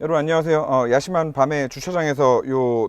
여러분 안녕하세요. 야심한 밤에 주차장에서 요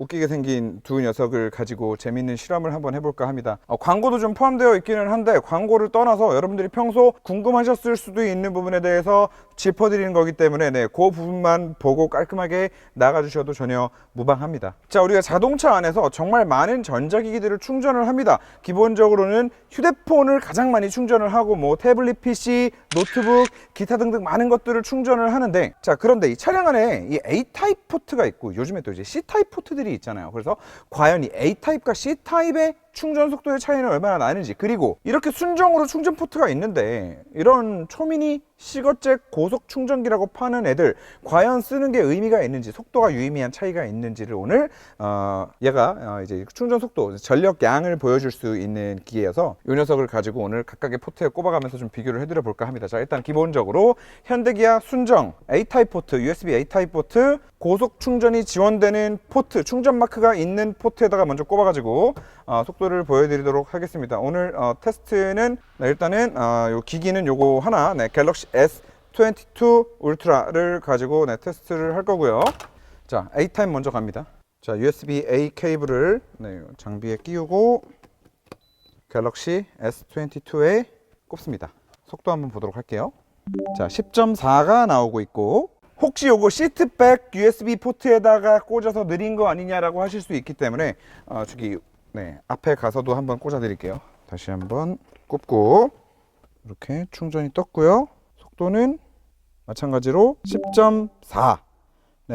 웃기게 생긴 두 녀석을 가지고 재밌는 실험을 한번 해볼까 합니다. 광고도 좀 포함되어 있기는 한데 광고를 떠나서 여러분들이 평소 궁금하셨을 수도 있는 부분에 대해서 짚어드리는 거기 때문에 그 부분만 보고 깔끔하게 나가주셔도 전혀 무방합니다. 자, 우리가 자동차 안에서 정말 많은 전자기기들을 충전을 합니다. 기본적으로는 휴대폰을 가장 많이 충전을 하고 뭐 태블릿 PC, 노트북, 기타 등등 많은 것들을 충전을 하는데, 자, 그런데 이 차량 안에 이 A타입 포트가 있고 요즘에 또 이제 C타입 포트들이 있잖아요. 그래서 과연 이 A타입과 C타입의 충전 속도의 차이는 얼마나 나는지, 그리고 이렇게 순정으로 충전 포트가 있는데 이런 초미니 시거잭 고속 충전기라고 파는 애들 과연 쓰는 게 의미가 있는지, 속도가 유의미한 차이가 있는지를 오늘 얘가 이제 충전 속도, 전력 양을 보여줄 수 있는 기계여서 이 녀석을 가지고 오늘 각각의 포트에 꼽아가면서 좀 비교를 해드려 볼까 합니다. 자, 일단 기본적으로 현대기아 순정 A타입 포트, USB A타입 포트, 고속 충전이 지원되는 포트, 충전 마크가 있는 포트에다가 먼저 꼽아가지고 속도를 보여드리도록 하겠습니다. 오늘 테스트는 일단은 요 기기는 요거 하나, 갤럭시 S22 울트라를 가지고 테스트를 할 거고요. 자, A타입 먼저 갑니다. 자, USB-A 케이블을 장비에 끼우고 갤럭시 S22에 꼽습니다. 속도 한번 보도록 할게요. 자, 10.4가 나오고 있고, 혹시 요거 시트백 USB 포트에다가 꽂아서 느린 거 아니냐라고 하실 수 있기 때문에 저기 앞에 가서도 한번 꽂아 드릴게요. 다시 한번 꼽고 이렇게 충전이 떴고요. 속도는 마찬가지로 10.4.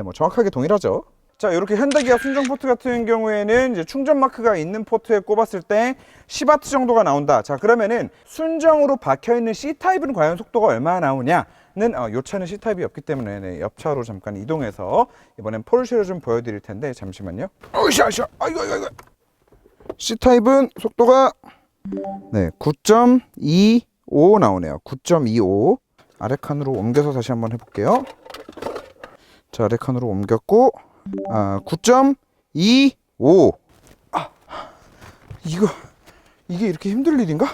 뭐 정확하게 동일하죠. 자, 이렇게 현대기아 순정 포트 같은 경우에는 이제 충전 마크가 있는 포트에 꼽았을 때 10W 정도가 나온다. 자, 그러면은 순정으로 박혀 있는 C타입은 과연 속도가 얼마나 나오냐? 요 차는 C타입이 없기 때문에 옆차로 잠깐 이동해서 이번엔 포르쉐를 좀 보여드릴 텐데, 잠시만요. 으쌰 아이고 C타입은 속도가 9.25 나오네요. 9.25. 아래 칸으로 옮겨서 다시 한번 해볼게요. 자, 아래 칸으로 옮겼고 9.25. 이게 이렇게 힘들 일인가?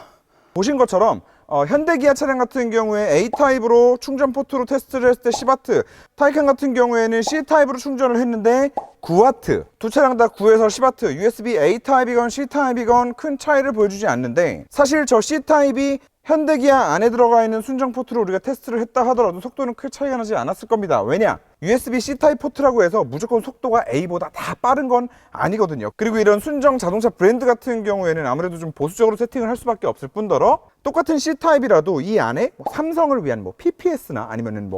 보신 것처럼 현대기아 차량 같은 경우에 A타입으로 충전 포트로 테스트를 했을 때 10W, 타이칸 같은 경우에는 C타입으로 충전을 했는데 9W, 두 차량 다 9에서 10W, USB A타입이건 C타입이건 큰 차이를 보여주지 않는데, 사실 저 C타입이 현대기아 안에 들어가 있는 순정 포트로 우리가 테스트를 했다 하더라도 속도는 큰 차이가 나지 않았을 겁니다. 왜냐? USB-C 타입 포트라고 해서 무조건 속도가 A보다 다 빠른 건 아니거든요. 그리고 이런 순정 자동차 브랜드 같은 경우에는 아무래도 좀 보수적으로 세팅을 할 수밖에 없을 뿐더러, 똑같은 C타입이라도 이 안에 삼성을 위한 PPS나 아니면은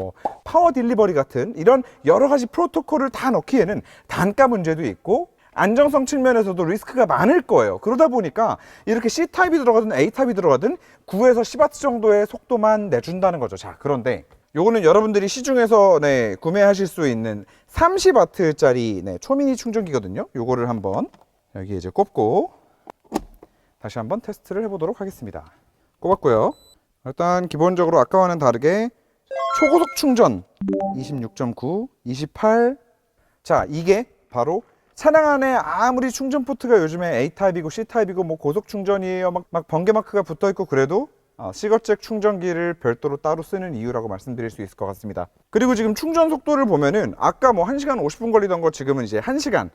파워 딜리버리 같은 이런 여러 가지 프로토콜을 다 넣기에는 단가 문제도 있고 안정성 측면에서도 리스크가 많을 거예요. 그러다 보니까 이렇게 C타입이 들어가든 A타입이 들어가든 9에서 10W 정도의 속도만 내준다는 거죠. 자, 그런데 요거는 여러분들이 시중에서 구매하실 수 있는 30W짜리 초미니 충전기거든요. 요거를 한번 여기 이제 꼽고 다시 한번 테스트를 해보도록 하겠습니다. 꼽았고요. 일단 기본적으로 아까와는 다르게 초고속 충전 26.9, 28. 자, 이게 바로 차량 안에 아무리 충전 포트가 요즘에 A타입이고 C타입이고 고속 충전이에요 막 번개 마크가 붙어 있고 그래도 시거잭 충전기를 별도로 따로 쓰는 이유라고 말씀드릴 수 있을 것 같습니다. 그리고 지금 충전 속도를 보면은 아까 1시간 50분 걸리던 거 지금은 이제 1시간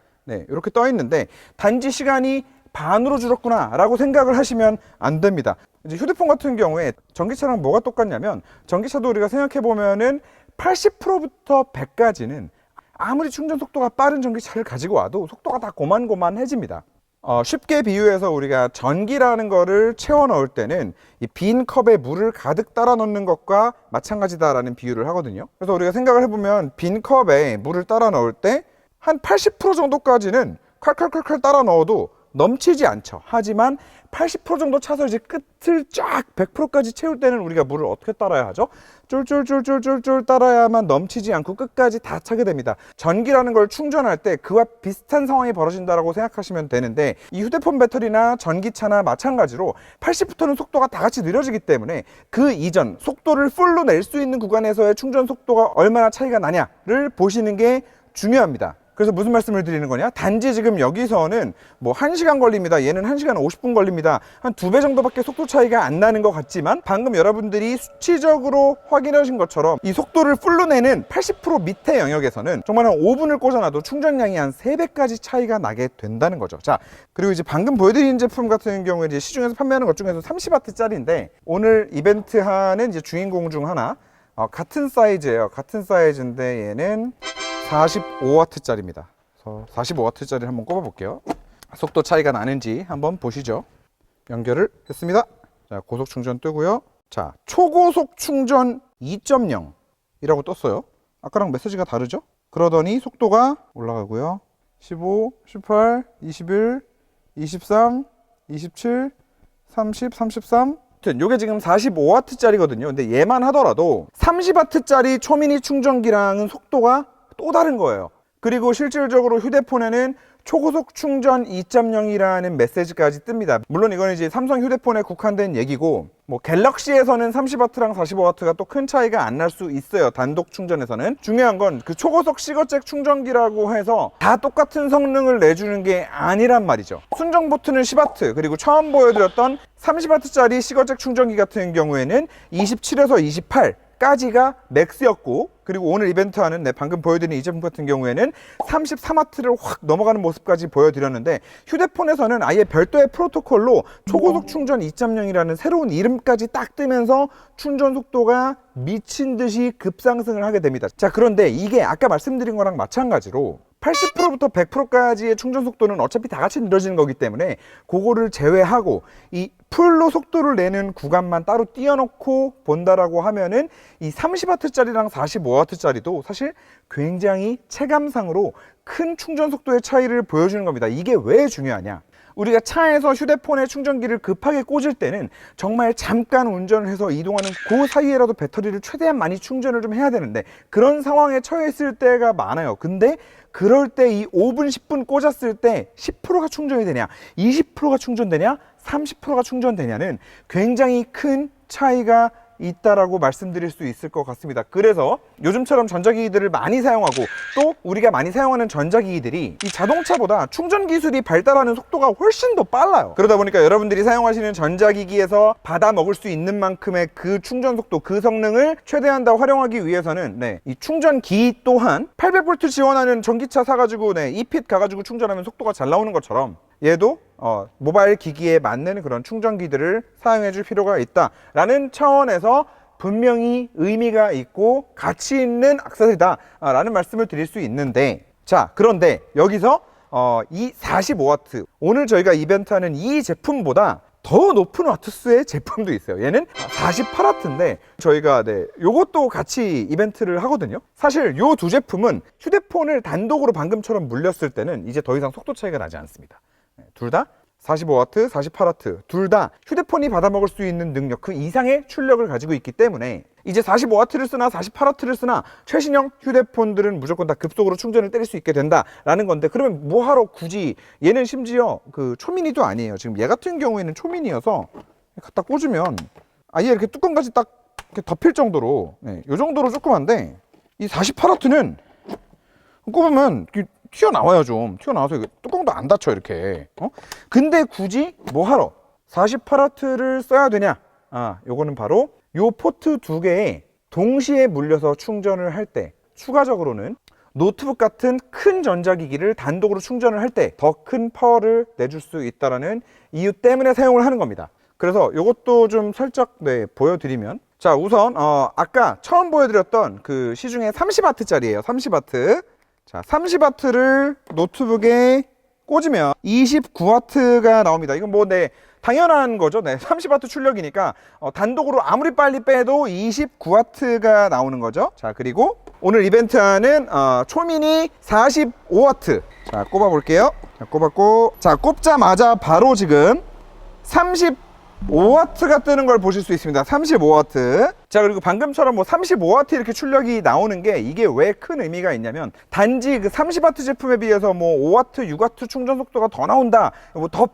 이렇게 떠 있는데, 단지 시간이 반으로 줄었구나 라고 생각을 하시면 안 됩니다. 이제 휴대폰 같은 경우에 전기차랑 뭐가 똑같냐면, 전기차도 우리가 생각해 보면은 80%부터 100까지는 아무리 충전 속도가 빠른 전기차를 가지고 와도 속도가 다 고만고만해집니다. 쉽게 비유해서 우리가 전기라는 거를 채워 넣을 때는 이 빈 컵에 물을 가득 따라 넣는 것과 마찬가지다라는 비유를 하거든요. 그래서 우리가 생각을 해보면 빈 컵에 물을 따라 넣을 때 한 80% 정도까지는 칼칼칼칼 따라 넣어도 넘치지 않죠. 하지만 80% 정도 차서 이제 끝을 쫙 100%까지 채울 때는 우리가 물을 어떻게 따라야 하죠? 쫄쫄쫄쫄쫄쫄 따라야만 넘치지 않고 끝까지 다 차게 됩니다. 전기라는 걸 충전할 때 그와 비슷한 상황이 벌어진다고 생각하시면 되는데, 이 휴대폰 배터리나 전기차나 마찬가지로 80부터는 속도가 다 같이 느려지기 때문에 그 이전 속도를 풀로 낼 수 있는 구간에서의 충전 속도가 얼마나 차이가 나냐를 보시는 게 중요합니다. 그래서 무슨 말씀을 드리는 거냐? 단지 지금 여기서는 뭐 1시간 걸립니다. 얘는 1시간 50분 걸립니다. 한 2배 정도밖에 속도 차이가 안 나는 것 같지만 방금 여러분들이 수치적으로 확인하신 것처럼 이 속도를 풀로 내는 80% 밑에 영역에서는 정말 한 5분을 꽂아놔도 충전량이 한 3배까지 차이가 나게 된다는 거죠. 자, 그리고 이제 방금 보여드린 제품 같은 경우에 이제 시중에서 판매하는 것 중에서 30W짜리인데 오늘 이벤트 하는 이제 주인공 중 하나 같은 사이즈예요. 같은 사이즈인데 얘는 45W짜리입니다. 그래서 45W짜리를 한번 꼽아 볼게요. 속도 차이가 나는지 한번 보시죠. 연결을 했습니다. 자, 고속 충전 뜨고요. 자, 초고속 충전 2.0 이라고 떴어요. 아까랑 메시지가 다르죠? 그러더니 속도가 올라가고요. 15, 18, 21, 23, 27, 30, 33. 요게 지금 45W짜리거든요. 근데 얘만 하더라도 30W짜리 초미니 충전기랑은 속도가 또 다른 거예요. 그리고 실질적으로 휴대폰에는 초고속 충전 2.0이라는 메시지까지 뜹니다. 물론 이건 이제 삼성 휴대폰에 국한된 얘기고 뭐 갤럭시에서는 30W랑 45W가 또 큰 차이가 안 날 수 있어요. 단독 충전에서는. 중요한 건 그 초고속 시거잭 충전기라고 해서 다 똑같은 성능을 내주는 게 아니란 말이죠. 순정 포트는 10W, 그리고 처음 보여드렸던 30W짜리 시거잭 충전기 같은 경우에는 27에서 28까지가 맥스였고, 그리고 오늘 이벤트 하는 방금 보여드린 이 제품 같은 경우에는 33W를 확 넘어가는 모습까지 보여드렸는데, 휴대폰에서는 아예 별도의 프로토콜로 초고속 충전 2.0이라는 새로운 이름까지 딱 뜨면서 충전 속도가 미친 듯이 급상승을 하게 됩니다. 자, 그런데 이게 아까 말씀드린 거랑 마찬가지로 80%부터 100%까지의 충전 속도는 어차피 다 같이 느려지는 거기 때문에 그거를 제외하고 이 풀로 속도를 내는 구간만 따로 띄워놓고 본다라고 하면은 이 30W짜리랑 45W짜리도 사실 굉장히 체감상으로 큰 충전 속도의 차이를 보여주는 겁니다. 이게 왜 중요하냐? 우리가 차에서 휴대폰에 충전기를 급하게 꽂을 때는 정말 잠깐 운전을 해서 이동하는 그 사이에라도 배터리를 최대한 많이 충전을 좀 해야 되는데, 그런 상황에 처해 있을 때가 많아요. 근데 그럴 때 이 5분, 10분 꽂았을 때 10%가 충전이 되냐, 20%가 충전되냐, 30%가 충전되냐는 굉장히 큰 차이가 있다라고 말씀드릴 수 있을 것 같습니다. 그래서 요즘처럼 전자기기들을 많이 사용하고 또 우리가 많이 사용하는 전자기기들이 이 자동차보다 충전 기술이 발달하는 속도가 훨씬 더 빨라요. 그러다 보니까 여러분들이 사용하시는 전자기기에서 받아 먹을 수 있는 만큼의 그 충전 속도, 그 성능을 최대한 다 활용하기 위해서는 이 충전기 또한 800V 지원하는 전기차 사가지고 이핏 가가지고 충전하면 속도가 잘 나오는 것처럼 얘도 모바일 기기에 맞는 그런 충전기들을 사용해 줄 필요가 있다라는 차원에서 분명히 의미가 있고 가치 있는 액세서리다 라는 말씀을 드릴 수 있는데, 자, 그런데 여기서 이 45W, 오늘 저희가 이벤트하는 이 제품보다 더 높은 와트수의 제품도 있어요. 얘는 48W인데 저희가 요것도 같이 이벤트를 하거든요. 사실 요 두 제품은 휴대폰을 단독으로 방금처럼 물렸을 때는 이제 더 이상 속도 차이가 나지 않습니다. 둘 다 45W, 48W 둘 다 휴대폰이 받아먹을 수 있는 능력, 그 이상의 출력을 가지고 있기 때문에 이제 45W를 쓰나 48W를 쓰나 최신형 휴대폰들은 무조건 다 급속으로 충전을 때릴 수 있게 된다라는 건데, 그러면 뭐하러 굳이, 얘는 심지어 그 초미니도 아니에요. 지금 얘 같은 경우에는 초미니여서 갖다 꽂으면 아예 이렇게 뚜껑까지 딱 이렇게 덮일 정도로, 요 정도로 조그만데, 이 48W는 꼽으면 튀어나와요. 좀 튀어나와서 뚜껑도 안 닫혀 이렇게. 근데 굳이 뭐하러 48W를 써야 되냐? 요거는 바로 요 포트 두 개에 동시에 물려서 충전을 할 때, 추가적으로는 노트북 같은 큰 전자기기를 단독으로 충전을 할 때 더 큰 파워를 내줄 수 있다는 이유 때문에 사용을 하는 겁니다. 그래서 요것도 좀 살짝 보여드리면, 자, 우선 아까 처음 보여드렸던 그 시중에 30W짜리예요. 30W. 자, 30W를 노트북에 꽂으면 29W가 나옵니다. 이건 당연한 거죠. 30W 출력이니까 단독으로 아무리 빨리 빼도 29W가 나오는 거죠. 자, 그리고 오늘 이벤트하는 초미니 45W. 자, 꼽아 볼게요. 자, 꼽았고, 자, 꼽자마자 바로 지금 35W가 뜨는 걸 보실 수 있습니다. 35W. 자, 그리고 방금처럼 35W 이렇게 출력이 나오는 게 이게 왜 큰 의미가 있냐면, 단지 그 30W 제품에 비해서 5W, 6W 충전 속도가 더 나온다,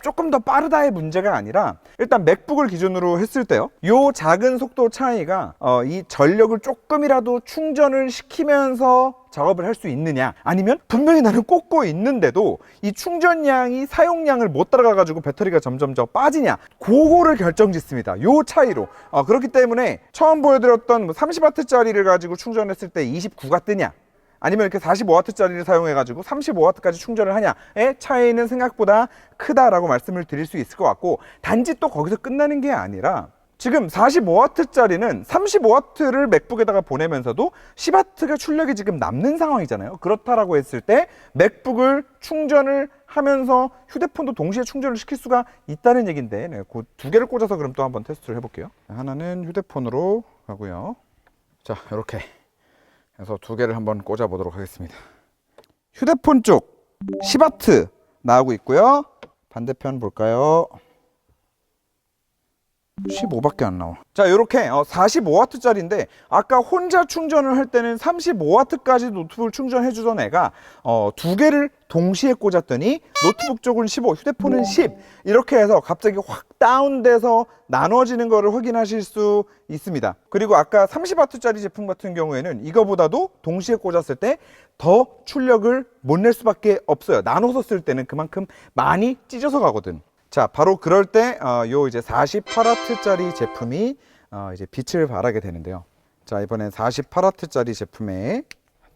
조금 더 빠르다의 문제가 아니라, 일단 맥북을 기준으로 했을 때요, 요 작은 속도 차이가 이 전력을 조금이라도 충전을 시키면서 작업을 할 수 있느냐, 아니면 분명히 나는 꽂고 있는데도 이 충전량이 사용량을 못 따라가 가지고 배터리가 점점 빠지냐, 그거를 결정짓습니다. 요 차이로. 그렇기 때문에 처음 보여드렸던 30W 짜리를 가지고 충전했을 때 29가 뜨냐, 아니면 이렇게 45W 짜리를 사용해 가지고 35W까지 충전을 하냐의 차이는 생각보다 크다라고 말씀을 드릴 수 있을 것 같고, 단지 또 거기서 끝나는 게 아니라 지금 45W 짜리는 35W를 맥북에다가 보내면서도 10W가 출력이 지금 남는 상황이잖아요. 그렇다라고 했을 때 맥북을 충전을 하면서 휴대폰도 동시에 충전을 시킬 수가 있다는 얘기인데, 네, 그 두 개를 꽂아서 그럼 또 한번 테스트를 해볼게요. 하나는 휴대폰으로 가고요. 자, 이렇게 해서 두 개를 한번 꽂아 보도록 하겠습니다. 휴대폰 쪽 10W 나오고 있고요. 반대편 볼까요? 15밖에 안 나와. 자, 이렇게 45W 짜리인데 아까 혼자 충전을 할 때는 35W까지 노트북을 충전해 주던 애가 두 개를 동시에 꽂았더니 노트북 쪽은 15, 휴대폰은 10, 이렇게 해서 갑자기 확 다운돼서 나눠지는 거를 확인하실 수 있습니다. 그리고 아까 30W 짜리 제품 같은 경우에는 이거보다도 동시에 꽂았을 때 더 출력을 못 낼 수밖에 없어요. 나눠서 쓸 때는 그만큼 많이 찢어서 가거든. 자, 바로 그럴 때 요 이제 48W 짜리 제품이 이제 빛을 발하게 되는데요. 자, 이번엔 48W 짜리 제품에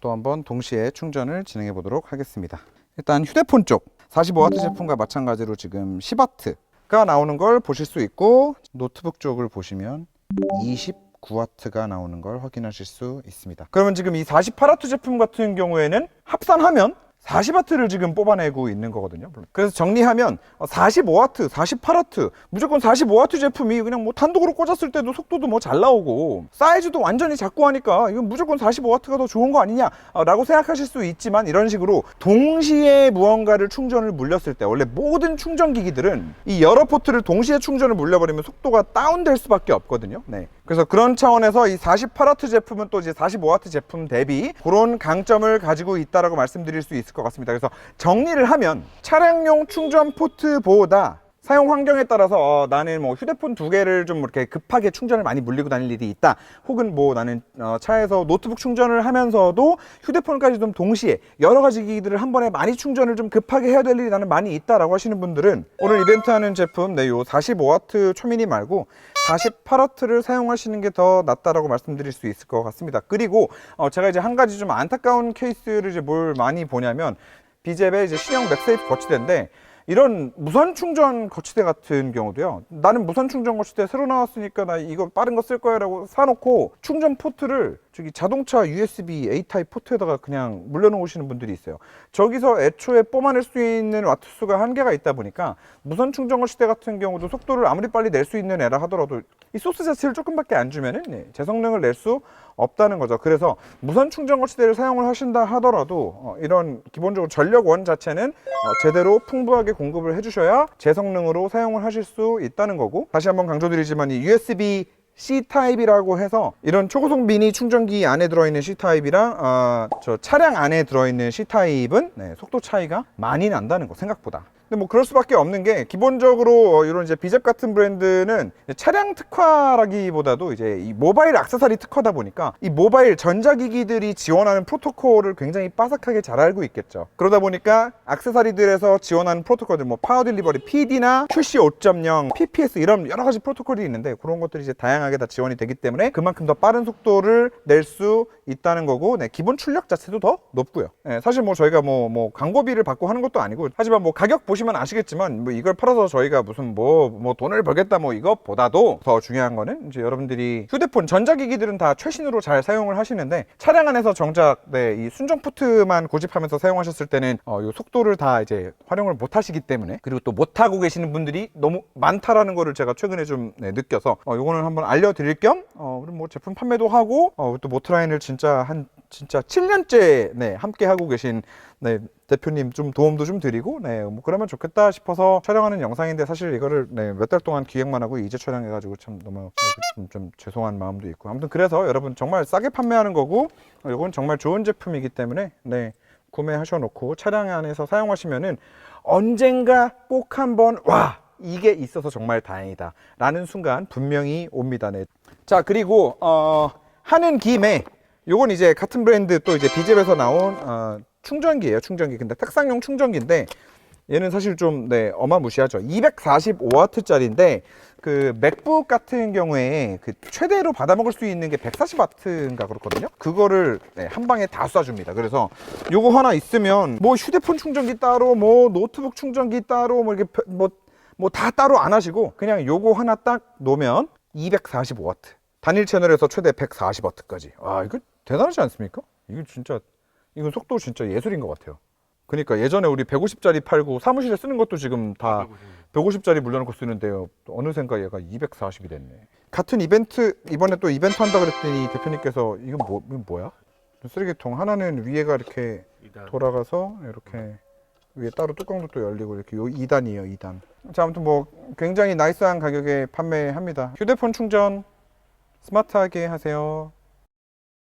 또 한번 동시에 충전을 진행해 보도록 하겠습니다. 일단 휴대폰 쪽 45W 제품과 마찬가지로 지금 10W가 나오는 걸 보실 수 있고, 노트북 쪽을 보시면 29W가 나오는 걸 확인하실 수 있습니다. 그러면 지금 이 48W 제품 같은 경우에는 합산하면 40W를 지금 뽑아내고 있는 거거든요. 그래서 정리하면 45W, 48W, 무조건 45W 제품이 그냥 뭐 단독으로 꽂았을 때도 속도도 뭐 잘 나오고 사이즈도 완전히 작고 하니까 이건 무조건 45W가 더 좋은 거 아니냐 라고 생각하실 수 있지만, 이런 식으로 동시에 무언가를 충전을 물렸을 때, 원래 모든 충전기기들은 이 여러 포트를 동시에 충전을 물려버리면 속도가 다운될 수밖에 없거든요. 네. 그래서 그런 차원에서 이 48W 제품은 또 이제 45W 제품 대비 그런 강점을 가지고 있다라고 말씀드릴 수 있을 것 같습니다. 그래서 정리를 하면 차량용 충전 포트보다 사용 환경에 따라서 나는 뭐 휴대폰 두 개를 좀 이렇게 급하게 충전을 많이 물리고 다닐 일이 있다, 혹은 뭐 나는 차에서 노트북 충전을 하면서도 휴대폰까지 좀 동시에 여러 가지 기기들을 한 번에 많이 충전을 좀 급하게 해야 될 일이 나는 많이 있다라고 하시는 분들은 오늘 이벤트 하는 제품, 네, 요 45W 초미니 말고 48W를 사용하시는 게 더 낫다라고 말씀드릴 수 있을 것 같습니다. 그리고 제가 이제 한 가지 좀 안타까운 케이스를 이제 뭘 많이 보냐면, 비잽의 이제 신형 맥세이프 거치대인데, 이런 무선 충전 거치대 같은 경우도요, 나는 무선 충전 거치대 새로 나왔으니까 나 이거 빠른 거 쓸 거야 라고 사놓고 충전 포트를 저기 자동차 USB A 타입 포트에다가 그냥 물려놓으시는 분들이 있어요. 저기서 애초에 뽑아낼 수 있는 와트 수가 한계가 있다 보니까 무선 충전 거치대 같은 경우도 속도를 아무리 빨리 낼 수 있는 애라 하더라도 이 소스 자체를 조금밖에 안 주면은 제 성능을 낼 수 없다는 거죠. 그래서 무선 충전 거치대를 사용을 하신다 하더라도 이런 기본적으로 전력원 자체는 제대로 풍부하게 공급을 해주셔야 제 성능으로 사용을 하실 수 있다는 거고, 다시 한번 강조드리지만 이 USB C타입이라고 해서 이런 초고속 미니 충전기 안에 들어있는 C타입이랑 저 차량 안에 들어있는 C타입은 속도 차이가 많이 난다는 거, 생각보다. 근데 뭐 그럴 수밖에 없는 게, 기본적으로 이런 이제 비잽 같은 브랜드는 차량 특화라기보다도 이제 이 모바일 액세서리 특화다 보니까 이 모바일 전자기기들이 지원하는 프로토콜을 굉장히 빠삭하게 잘 알고 있겠죠. 그러다 보니까 액세서리들에서 지원하는 프로토콜들, 뭐 파워 딜리버리 PD/나 QC 5.0, PPS 이런 여러 가지 프로토콜이 있는데, 그런 것들이 이제 다양하게 다 지원이 되기 때문에 그만큼 더 빠른 속도를 낼 수 있다는 거고, 기본 출력 자체도 더 높고요. 사실 뭐 저희가 뭐 광고비를 받고 하는 것도 아니고, 하지만 뭐 가격 보시면 아시겠지만 뭐 이걸 팔아서 저희가 무슨 뭐 돈을 벌겠다 뭐 이것보다도 더 중요한 거는 이제 여러분들이 휴대폰 전자기기들은 다 최신으로 잘 사용을 하시는데, 차량 안에서 정작 이 순정 포트만 고집하면서 사용하셨을 때는 요 속도를 다 이제 활용을 못 하시기 때문에, 그리고 또 못 하고 계시는 분들이 너무 많다라는 거를 제가 최근에 좀 느껴서 요거는 한번 알려드릴 겸 그럼 뭐 제품 판매도 하고 또 모트라인을 진짜 7년째 함께 하고 계신 대표님 좀 도움도 좀 드리고 뭐 그러면 좋겠다 싶어서 촬영하는 영상인데, 사실 이거를 몇 달 동안 기획만 하고 이제 촬영해가지고 참 너무 좀 죄송한 마음도 있고, 아무튼 그래서 여러분 정말 싸게 판매하는 거고, 이건 정말 좋은 제품이기 때문에 구매하셔 놓고 차량 안에서 사용하시면은 언젠가 꼭 한번 와, 이게 있어서 정말 다행이다 라는 순간 분명히 옵니다. 자, 그리고 하는 김에 요건 이제 같은 브랜드 또 이제 비잽에서 나온 충전기예요. 충전기. 근데 특상용 충전기인데 얘는 사실 좀 어마무시하죠. 245W짜리인데 그 맥북 같은 경우에 그 최대로 받아먹을 수 있는 게 140W인가 그렇거든요. 그거를 한 방에 다 쏴줍니다. 그래서 요거 하나 있으면 뭐 휴대폰 충전기 따로 뭐 노트북 충전기 따로 뭐 이렇게 뭐 다 따로 안 하시고 그냥 요거 하나 딱 놓으면 245W. 단일 채널에서 최대 140W까지. 아, 이거 대단하지 않습니까? 이거 진짜 이건 속도 진짜 예술인 것 같아요. 그러니까 예전에 우리 150짜리 팔고 사무실에 쓰는 것도 지금 다 150짜리 물려놓고 쓰는데요. 어느샌가 얘가 240이 됐네. 같은 이벤트, 이번에 또 이벤트 한다 그랬더니 대표님께서 이건 뭐야? 쓰레기통 하나는 위에가 이렇게 돌아가서 이렇게 위에 따로 뚜껑도 또 열리고 이렇게 요 2단이에요, 2단. 자, 아무튼 뭐 굉장히 나이스한 가격에 판매합니다. 휴대폰 충전 스마트하게 하세요.